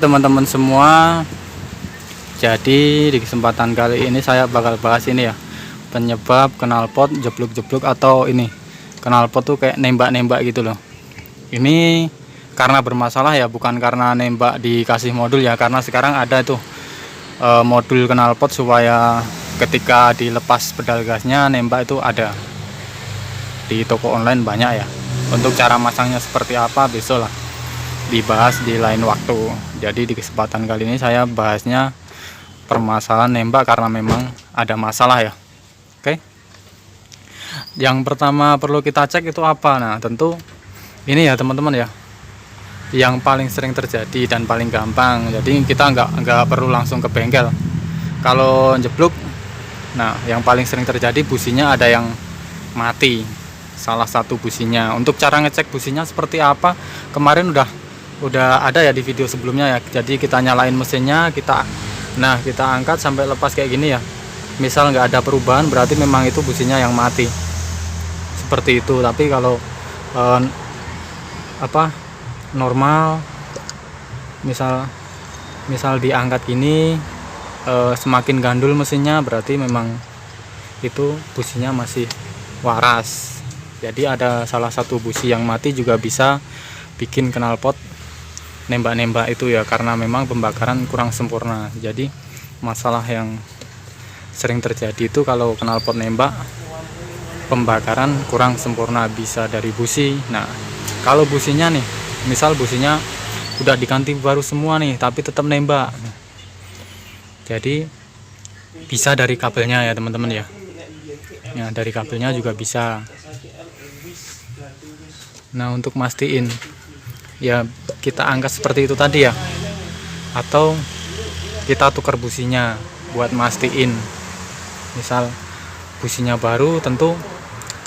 teman-teman semua, jadi di kesempatan kali ini saya bakal bahas ini ya, penyebab knalpot jeblok-jeblok atau ini knalpot tuh kayak nembak-nembak gitu loh. Ini karena bermasalah ya, bukan karena nembak dikasih modul ya, karena sekarang ada tuh modul knalpot supaya ketika dilepas pedal gasnya nembak itu ada di toko online banyak ya. Untuk cara masangnya seperti apa besok lah dibahas di lain waktu. Jadi di kesempatan kali ini saya bahasnya permasalahan nembak karena memang ada masalah ya. Oke. Yang pertama perlu kita cek itu apa? Nah, tentu ini ya teman-teman ya, yang paling sering terjadi dan paling gampang. Jadi kita nggak perlu langsung ke bengkel kalau jeblok. Nah, yang paling sering terjadi businya ada yang mati, salah satu businya. Untuk cara ngecek businya seperti apa kemarin udah ada ya di video sebelumnya ya. Jadi kita nyalain mesinnya, kita angkat sampai lepas kayak gini ya. Misal nggak ada perubahan berarti memang itu businya yang mati, seperti itu. Tapi kalau normal, misal diangkat gini, semakin gandul mesinnya berarti memang itu businya masih waras. Jadi ada salah satu busi yang mati juga bisa bikin knalpot nembak-nembak itu ya, karena memang pembakaran kurang sempurna. Jadi masalah yang sering terjadi itu kalau knalpot nembak, pembakaran kurang sempurna, bisa dari busi. Nah, kalau businya nih, misal businya udah diganti baru semua nih tapi tetap nembak, jadi bisa dari kabelnya ya teman-teman ya. Ya, dari kabelnya juga bisa. Nah, untuk mastiin ya kita angkat seperti itu tadi ya, atau kita tukar businya buat mastiin. Misal businya baru, tentu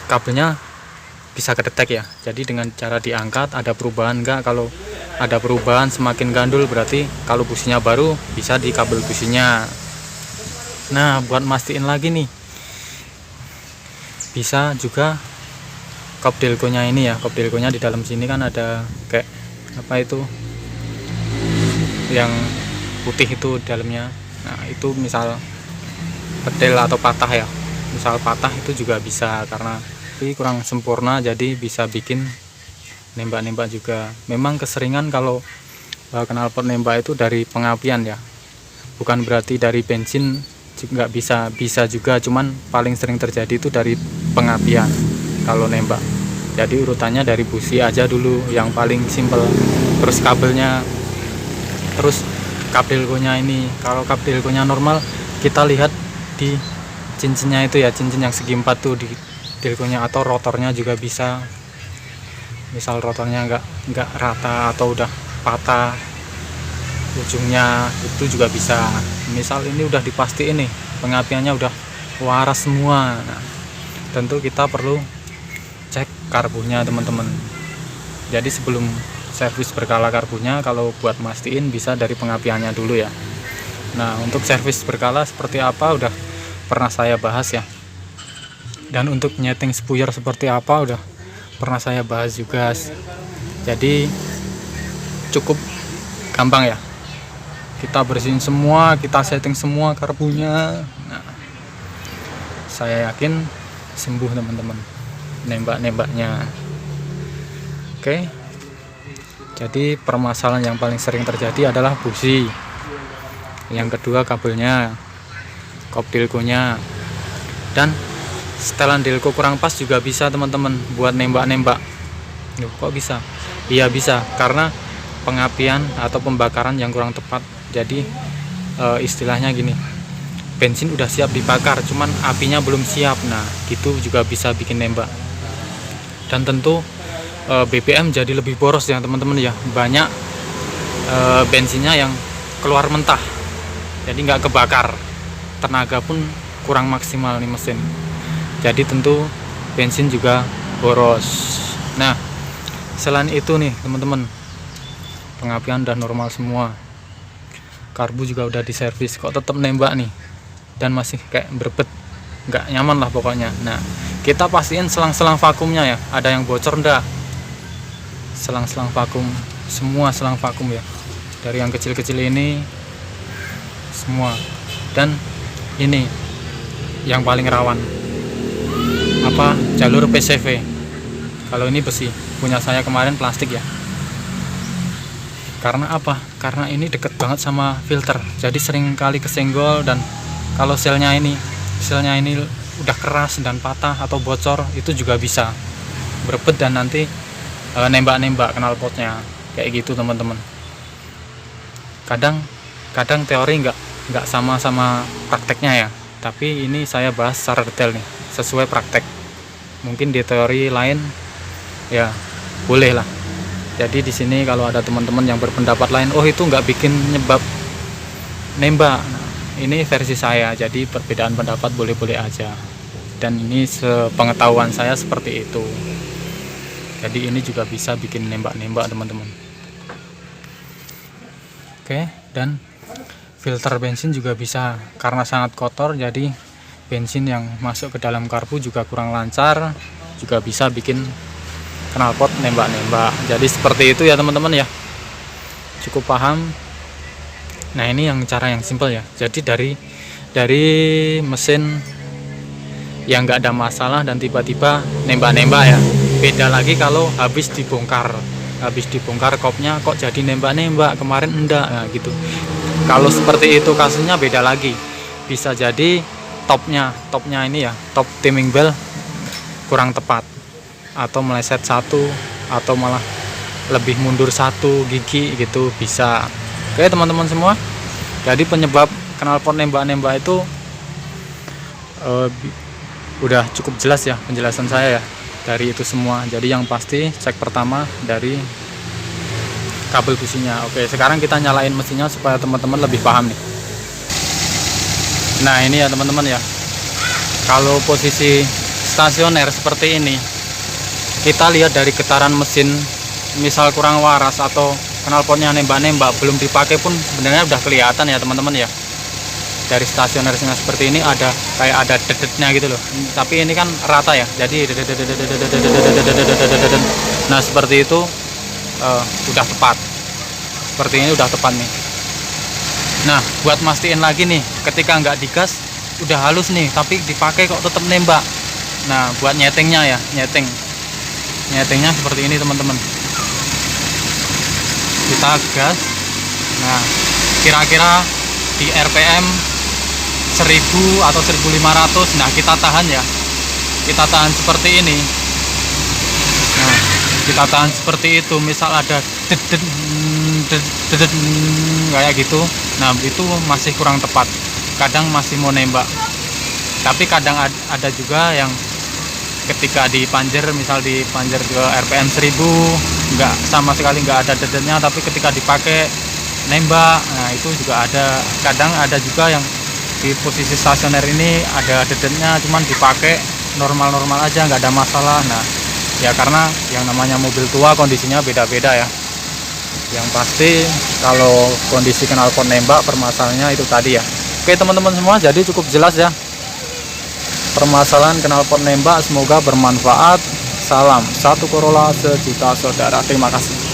kabelnya bisa kedetek ya. Jadi dengan cara diangkat ada perubahan enggak. Kalau ada perubahan semakin gandul berarti kalau businya baru, bisa di kabel businya. Nah, buat mastiin lagi nih, bisa juga kop delconya ini ya. Kop delconya di dalam sini kan ada kayak apa itu yang putih itu dalamnya. Nah, itu misal pedel atau patah ya, misal patah itu juga bisa, karena ini kurang sempurna jadi bisa bikin nembak-nembak juga. Memang keseringan kalau knalpot nembak itu dari pengapian ya, bukan berarti dari bensin juga bisa juga, cuman paling sering terjadi itu dari pengapian kalau nembak. Jadi urutannya dari busi aja dulu yang paling simpel, terus kabelnya, terus kap delconya ini. Kalau kap delconya normal, kita lihat di cincinnya itu ya, cincin yang segi empat tuh di delconya, atau rotornya juga bisa. Misal rotornya nggak rata atau udah patah ujungnya, itu juga bisa. Misal ini udah dipastiin nih pengapiannya udah waras semua. Nah, tentu kita perlu cek karbunya teman-teman. Jadi sebelum servis berkala karbunya, kalau buat mastiin bisa dari pengapiannya dulu ya. Nah, untuk servis berkala seperti apa udah pernah saya bahas ya. Dan untuk nyeting spuyer seperti apa udah pernah saya bahas juga. Jadi cukup gampang ya. Kita bersihin semua, kita setting semua karbunya. Nah, saya yakin sembuh teman-teman nembak-nembaknya. Oke. Jadi permasalahan yang paling sering terjadi adalah busi. Yang kedua kabelnya, kop delconya, dan setelan delco kurang pas juga bisa teman-teman buat nembak-nembak. Loh, kok bisa? Iya bisa, karena pengapian atau pembakaran yang kurang tepat. Jadi istilahnya gini, bensin udah siap dibakar cuman apinya belum siap. Nah, gitu juga bisa bikin nembak. Dan tentu BBM jadi lebih boros ya teman-teman ya. Banyak bensinnya yang keluar mentah, jadi nggak kebakar, tenaga pun kurang maksimal nih mesin. Jadi tentu bensin juga boros. Nah, selain itu nih teman-teman, pengapian udah normal semua, karbu juga udah diservis, kok tetap nembak nih dan masih kayak berbet, nggak nyaman lah pokoknya. Nah, kita pastiin selang-selang vakumnya ya, ada yang bocor enggak. Selang-selang vakum, semua selang vakum ya, dari yang kecil-kecil ini semua. Dan ini yang paling rawan, jalur PCV. Kalau ini besi, punya saya kemarin plastik ya. Karena karena ini deket banget sama filter, jadi sering kali kesenggol. Dan kalau selnya ini udah keras dan patah atau bocor, itu juga bisa berebet dan nanti nembak-nembak knalpotnya kayak gitu teman-teman. Kadang teori nggak sama prakteknya ya, tapi ini saya bahas secara detail nih, sesuai praktek. Mungkin di teori lain ya boleh lah. Jadi di sini kalau ada teman-teman yang berpendapat lain, itu nggak bikin nyebab nembak, nah, ini versi saya, jadi perbedaan pendapat boleh-boleh aja. Dan ini sepengetahuan saya seperti itu. Jadi ini juga bisa bikin nembak-nembak teman-teman. Oke, dan filter bensin juga bisa, karena sangat kotor, jadi bensin yang masuk ke dalam karbu juga kurang lancar, juga bisa bikin knalpot nembak-nembak. Jadi seperti itu ya teman-teman ya, cukup paham. Nah ini cara yang simple ya. Jadi dari mesin yang nggak ada masalah dan tiba-tiba nembak-nembak ya. Beda lagi kalau habis dibongkar kopnya kok jadi nembak-nembak, kemarin enggak, nah gitu. Kalau seperti itu kasusnya beda lagi, bisa jadi topnya ini ya, top timing bell kurang tepat, atau meleset satu, atau malah lebih mundur 1 gigi gitu, bisa. Oke teman-teman semua, jadi penyebab knalpot nembak-nembak itu udah cukup jelas ya penjelasan saya ya dari itu semua. Jadi yang pasti cek pertama dari kabel businya. Oke, sekarang kita nyalain mesinnya supaya teman-teman lebih paham nih. Nah ini ya teman-teman ya, kalau posisi stasioner seperti ini, kita lihat dari getaran mesin, misal kurang waras atau knalpotnya nembak-nembak belum dipakai pun sebenarnya udah kelihatan ya teman-teman ya. Dari stasionernya seperti ini ada dedetnya gitu loh, tapi ini kan rata ya, jadi nah seperti itu udah tepat. Seperti ini udah tepat nih. Nah buat mastiin lagi nih, ketika nggak digas udah halus nih tapi dipakai kok tetap nembak, nah buat nyetingnya ya, nyetingnya seperti ini teman-teman. Kita gas, nah kira-kira di RPM 1000 atau 1500. Nah kita tahan ya, kita tahan seperti ini. Nah kita tahan seperti itu, misal ada dedet kayak gitu, nah itu masih kurang tepat, kadang masih mau nembak. Tapi kadang ada juga yang ketika dipanjer, misal dipanjer ke RPM 1000 nggak sama sekali nggak ada dedetnya, tapi ketika dipakai nembak. Nah itu juga ada. Kadang ada juga yang di posisi stasioner ini ada dedetnya, cuman dipakai normal-normal aja, nggak ada masalah. Nah ya karena yang namanya mobil tua kondisinya beda-beda ya. Yang pasti kalau kondisi knalpot nembak permasalahannya itu tadi ya. Oke teman-teman semua, jadi cukup jelas ya permasalahan knalpot nembak. Semoga bermanfaat. Salam satu Corolla sejuta saudara. Terima kasih.